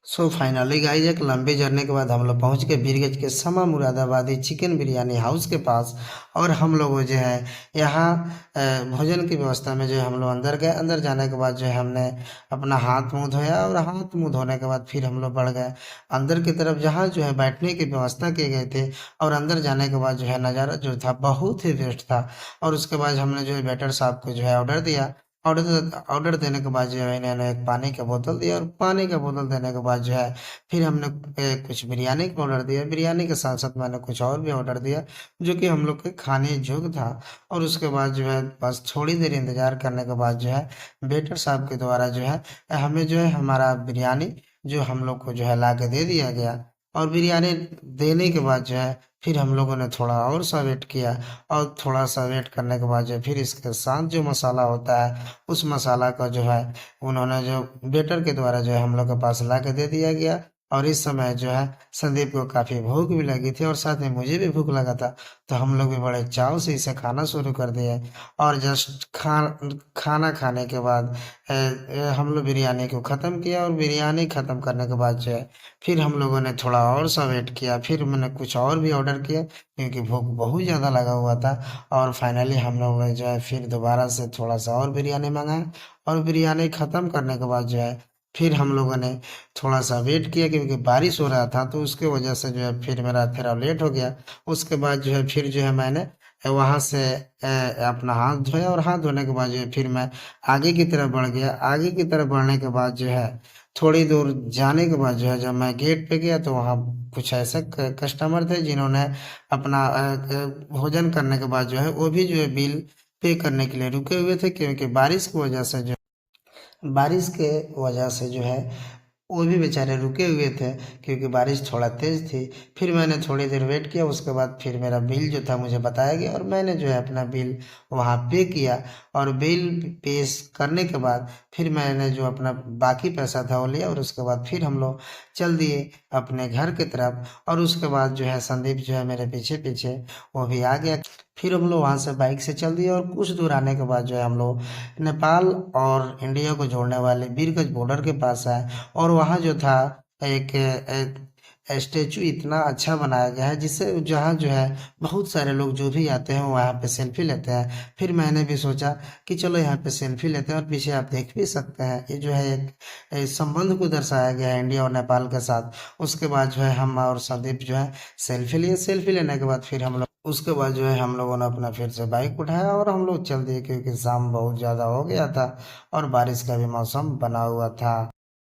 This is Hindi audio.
सो फाइनली गाइज एक लंबी जर्नी के बाद हम लोग पहुंच गए बीरगंज के समा मुरादाबादी चिकन बिरयानी हाउस के पास। और हम लोग जो है यहाँ भोजन की व्यवस्था में जो है हम लोग अंदर गए। अंदर जाने के बाद जो है हमने अपना हाथ मुंह धोया और हाथ मुंह धोने के बाद फिर हम लोग बढ़ गए अंदर की तरफ, जहाँ जो है बैठने की व्यवस्था किए गए थे। और अंदर जाने के बाद जो है नज़ारा जो था बहुत ही बेस्ट था। और उसके बाद हमने जो है वेटर साहब को जो है ऑर्डर दिया। ऑर्डर देने के बाद जो है इन्होंने एक पानी का बोतल दिया, और पानी का बोतल देने के बाद जो है फिर हमने कुछ बिरयानी का ऑर्डर दिया। बिरयानी के साथ साथ मैंने कुछ और भी ऑर्डर दिया जो कि हम लोग के खाने योग्य था। और उसके बाद जो है बस थोड़ी देर इंतजार करने के बाद जो है वेटर साहब के द्वारा जो है हमें जो है हमारा बिरयानी जो हम लोग को जो है ला के दे दिया गया। और बिरयानी देने के बाद जो है फिर हम लोगों ने थोड़ा और सा वेट किया। और थोड़ा सा वेट करने के बाद जो है फिर इसके साथ जो मसाला होता है उस मसाला का जो है उन्होंने जो वेटर के द्वारा जो है हम लोग के पास ला के दे दिया गया। और इस समय जो है संदीप को काफ़ी भूख भी लगी थी और साथ में मुझे भी भूख लगा था। तो हम लोग भी बड़े चाव से इसे खाना शुरू कर दिए। और जस्ट खाना खाने के बाद हम लोग बिरयानी को ख़त्म किया। और बिरयानी ख़त्म करने के बाद जो है फिर हम लोगों ने थोड़ा और सा वेट किया। फिर मैंने कुछ और भी ऑर्डर किया क्योंकि भूख बहुत ज़्यादा लगा हुआ था। और फाइनली हम लोग ने जो है फिर दोबारा से थोड़ा सा और बिरयानी मंगाया। और बिरयानी ख़त्म करने के बाद जो है फिर हम लोगों ने थोड़ा सा वेट किया क्योंकि बारिश हो रहा था, तो उसके वजह से जो है फिर मेरा थोड़ा लेट हो गया। उसके बाद जो है फिर जो है मैंने वहाँ से अपना हाथ धोया। और हाथ धोने के बाद जो है फिर मैं आगे की तरफ बढ़ गया। आगे की तरफ बढ़ने के बाद जो है थोड़ी दूर जाने के बाद जो है जब मैं गेट पे गया तो वहाँ कुछ ऐसे कस्टमर थे जिन्होंने अपना भोजन करने के बाद जो है वो भी जो है बिल पे करने के लिए रुके हुए थे, क्योंकि बारिश के वजह से जो है वो भी बेचारे रुके हुए थे क्योंकि बारिश थोड़ा तेज़ थी। फिर मैंने थोड़ी देर वेट किया। उसके बाद फिर मेरा बिल जो था मुझे बताया गया और मैंने जो है अपना बिल वहाँ पे किया। और बिल पेश करने के बाद फिर मैंने जो अपना बाकी पैसा था वो लिया। और उसके बाद फिर हम लोग चल दिए अपने घर की तरफ। और उसके बाद जो है संदीप जो है मेरे पीछे पीछे वो भी आ गया। फिर हम लोग वहाँ से बाइक से चल दिए। और कुछ दूर आने के बाद जो है हम लोग नेपाल और इंडिया को जोड़ने वाले बीरगंज बॉर्डर के पास आए। और वहाँ जो था एक स्टेचू इतना अच्छा बनाया गया है जिससे जहाँ जो है बहुत सारे लोग जो भी आते हैं वो यहाँ पे सेल्फी लेते हैं। फिर मैंने भी सोचा कि चलो यहाँ पे सेल्फी लेते हैं। और पीछे आप देख भी सकते हैं ये जो है एक संबंध को दर्शाया गया है इंडिया और नेपाल के साथ। उसके बाद जो है हम और संदीप जो है सेल्फी लिए। सेल्फी लेने के बाद फिर हम लोग उसके बाद जो है हम लोगों ने अपना फिर से बाइक उठाया और हम लोग चल दिए क्योंकि शाम बहुत ज़्यादा हो गया था और बारिश का भी मौसम बना हुआ था।